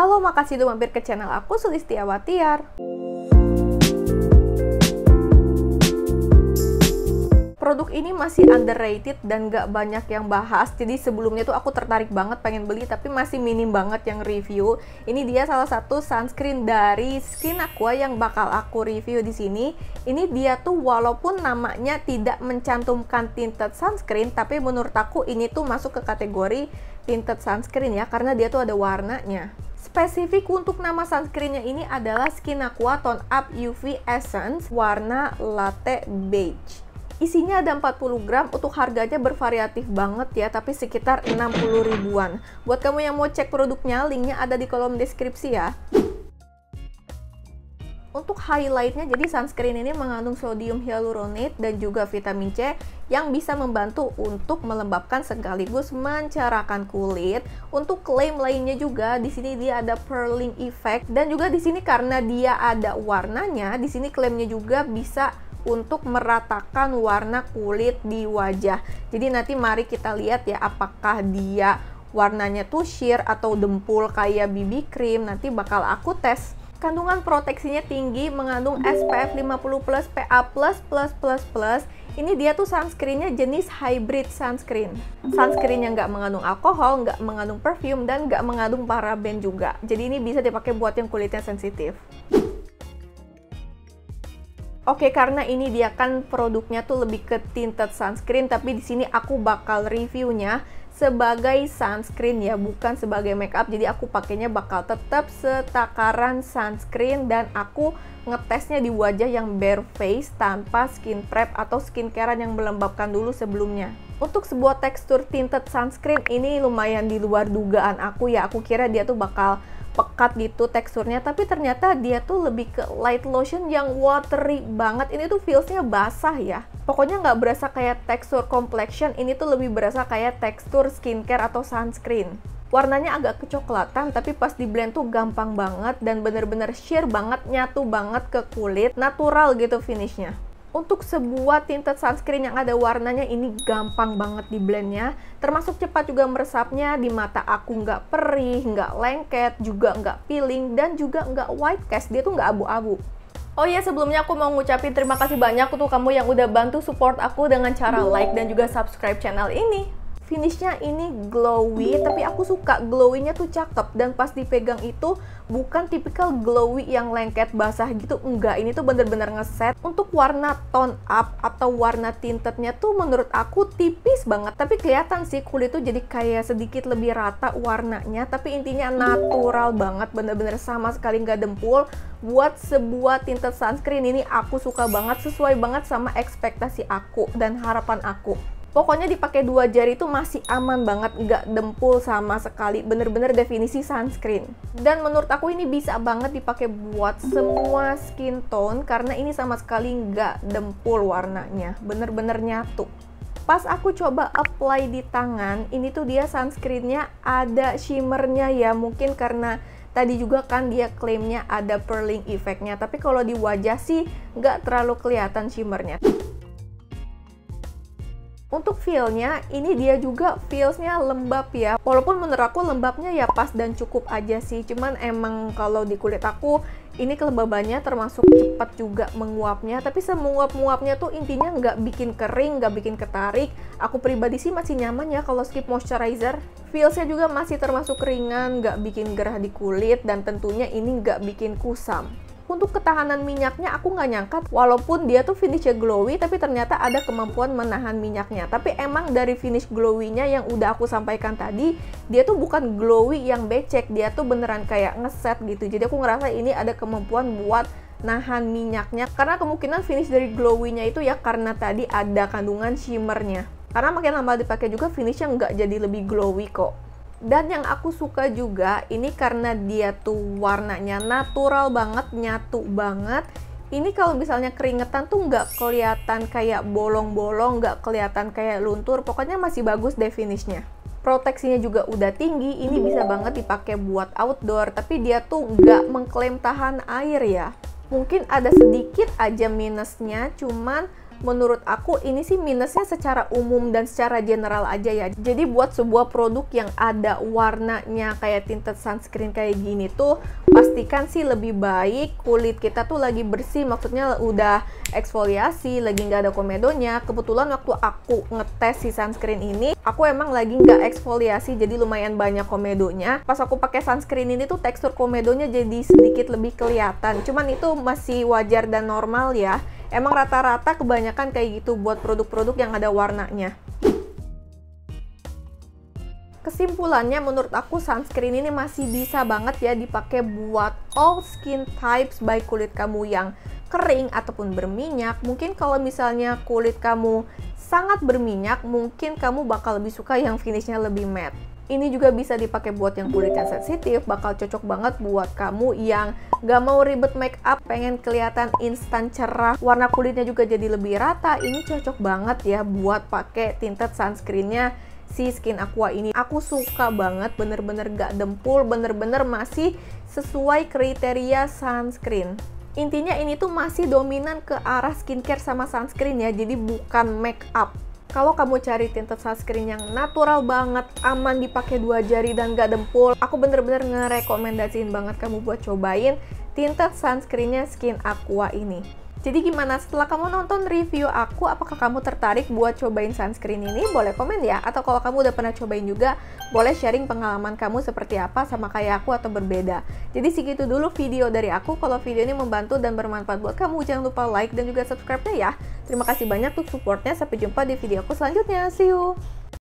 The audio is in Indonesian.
Halo, makasih udah mampir ke channel aku, Sulistiawatiar. Produk ini masih underrated dan gak banyak yang bahas. Jadi sebelumnya tuh aku tertarik banget pengen beli, tapi masih minim banget yang review. Ini dia salah satu sunscreen dari Skin Aqua yang bakal aku review di sini. Ini dia tuh walaupun namanya tidak mencantumkan tinted sunscreen, tapi menurut aku ini tuh masuk ke kategori tinted sunscreen ya, karena dia tuh ada warnanya. Spesifik untuk nama sunscreennya ini adalah Skin Aqua Tone Up UV Essence warna Latte Beige. Isinya ada 40 gram, untuk harganya bervariatif banget ya, tapi sekitar 60 ribuan. Buat kamu yang mau cek produknya, linknya ada di kolom deskripsi ya. Untuk highlightnya, jadi sunscreen ini mengandung sodium hyaluronate dan juga vitamin C yang bisa membantu untuk melembabkan sekaligus mencerahkan kulit. Untuk klaim lainnya juga, di sini dia ada pearling effect dan juga di sini karena dia ada warnanya, di sini klaimnya juga bisa untuk meratakan warna kulit di wajah. Jadi nanti mari kita lihat ya, apakah dia warnanya tuh sheer atau dempul kayak BB cream. Nanti bakal aku tes. Kandungan proteksinya tinggi, mengandung SPF 50+, PA++++. Ini dia tuh sunscreennya jenis hybrid sunscreen. Sunscreen yang nggak mengandung alkohol, nggak mengandung perfume, dan nggak mengandung paraben juga. Jadi ini bisa dipakai buat yang kulitnya sensitif. Oke, karena ini dia kan produknya tuh lebih ke tinted sunscreen, tapi di sini aku bakal reviewnya sebagai sunscreen ya, bukan sebagai makeup. Jadi aku pakainya bakal tetap setakaran sunscreen dan aku ngetesnya di wajah yang bare face tanpa skin prep atau skincarean yang melembabkan dulu sebelumnya. Untuk sebuah tekstur tinted sunscreen ini lumayan di luar dugaan aku ya. Aku kira dia tuh bakal pekat gitu teksturnya, tapi ternyata dia tuh lebih ke light lotion yang watery banget. Ini tuh feelsnya basah ya, pokoknya nggak berasa kayak tekstur complexion, ini tuh lebih berasa kayak tekstur skincare atau sunscreen. Warnanya agak kecoklatan, tapi pas di blend tuh gampang banget dan bener-bener sheer banget, nyatu banget ke kulit, natural gitu finishnya. Untuk sebuah tinted sunscreen yang ada warnanya ini gampang banget di blendnya, termasuk cepat juga meresapnya. Di mata aku nggak perih, nggak lengket, juga nggak peeling, dan juga nggak white cast, dia tuh nggak abu-abu. Oh iya, sebelumnya aku mau ngucapin terima kasih banyak untuk kamu yang udah bantu support aku dengan cara like dan juga subscribe channel ini. Finishnya ini glowy, tapi aku suka glowy-nya tuh cakep, dan pas dipegang itu bukan tipikal glowy yang lengket basah gitu, enggak, ini tuh bener-bener ngeset. Untuk warna tone up atau warna tintednya tuh menurut aku tipis banget, tapi kelihatan sih kulit tuh jadi kayak sedikit lebih rata warnanya, tapi intinya natural banget, bener-bener sama sekali nggak dempul. Buat sebuah tinted sunscreen ini aku suka banget, sesuai banget sama ekspektasi aku dan harapan aku. Pokoknya dipakai 2 jari itu masih aman banget, nggak dempul sama sekali, bener-bener definisi sunscreen. Dan menurut aku ini bisa banget dipakai buat semua skin tone, karena ini sama sekali nggak dempul warnanya, bener-bener nyatu. Pas aku coba apply di tangan, ini tuh dia sunscreennya ada shimmernya ya, mungkin karena tadi juga kan dia klaimnya ada pearling effectnya, tapi kalau di wajah sih nggak terlalu kelihatan shimmernya. Untuk feel-nya, ini dia juga feels-nya lembab ya. Walaupun menurut aku lembabnya ya pas dan cukup aja sih. Cuman emang kalau di kulit aku, ini kelembabannya termasuk cepat juga menguapnya. Tapi semenguap-nguapnya tuh intinya nggak bikin kering, nggak bikin ketarik. Aku pribadi sih masih nyaman ya kalau skip moisturizer. Feels-nya juga masih termasuk ringan, nggak bikin gerah di kulit. Dan tentunya ini nggak bikin kusam. Untuk ketahanan minyaknya aku nggak nyangka, walaupun dia tuh finishnya glowy, tapi ternyata ada kemampuan menahan minyaknya. Tapi emang dari finish glowy-nya yang udah aku sampaikan tadi, dia tuh bukan glowy yang becek, dia tuh beneran kayak ngeset gitu. Jadi aku ngerasa ini ada kemampuan buat nahan minyaknya, karena kemungkinan finish dari glowy-nya itu ya karena tadi ada kandungan shimmernya. Karena makin lama dipakai juga finishnya nggak jadi lebih glowy kok. Dan yang aku suka juga, ini karena dia tuh warnanya natural banget, nyatu banget. Ini kalau misalnya keringetan tuh nggak kelihatan kayak bolong-bolong, nggak kelihatan kayak luntur, pokoknya masih bagus deh finishnya. Proteksinya juga udah tinggi, ini bisa banget dipakai buat outdoor, tapi dia tuh nggak mengklaim tahan air ya. Mungkin ada sedikit aja minusnya, cuman menurut aku ini sih minusnya secara umum dan secara general aja ya. Jadi buat sebuah produk yang ada warnanya kayak tinted sunscreen kayak gini tuh, pastikan sih lebih baik kulit kita tuh lagi bersih, maksudnya udah eksfoliasi, lagi nggak ada komedonya. Kebetulan waktu aku ngetes si sunscreen ini, aku emang lagi nggak eksfoliasi, jadi lumayan banyak komedonya. Pas aku pakai sunscreen ini tuh tekstur komedonya jadi sedikit lebih kelihatan, cuman itu masih wajar dan normal ya. Emang rata-rata kebanyakan kayak gitu buat produk-produk yang ada warnanya. Kesimpulannya, menurut aku sunscreen ini masih bisa banget ya dipakai buat all skin types, baik kulit kamu yang kering ataupun berminyak. Mungkin kalau misalnya kulit kamu sangat berminyak, mungkin kamu bakal lebih suka yang finishnya lebih matte. Ini juga bisa dipakai buat yang kulitnya sensitif, bakal cocok banget buat kamu yang gak mau ribet make up, pengen kelihatan instan cerah, warna kulitnya juga jadi lebih rata. Ini cocok banget ya buat pakai tinted sunscreennya si Skin Aqua ini. Aku suka banget, bener-bener gak dempul, bener-bener masih sesuai kriteria sunscreen. Intinya ini tuh masih dominan ke arah skincare sama sunscreen ya, jadi bukan make up. Kalau kamu cari tinted sunscreen yang natural banget, aman dipakai 2 jari dan gak dempul, aku bener-bener ngerekomendasiin banget kamu buat cobain tinted sunscreennya Skin Aqua ini. Jadi gimana setelah kamu nonton review aku, apakah kamu tertarik buat cobain sunscreen ini? Boleh komen ya, atau kalau kamu udah pernah cobain juga, boleh sharing pengalaman kamu seperti apa, sama kayak aku atau berbeda. Jadi segitu dulu video dari aku. Kalau video ini membantu dan bermanfaat buat kamu, jangan lupa like dan juga subscribe-nya ya. Terima kasih banyak untuk supportnya, sampai jumpa di video aku selanjutnya, see you!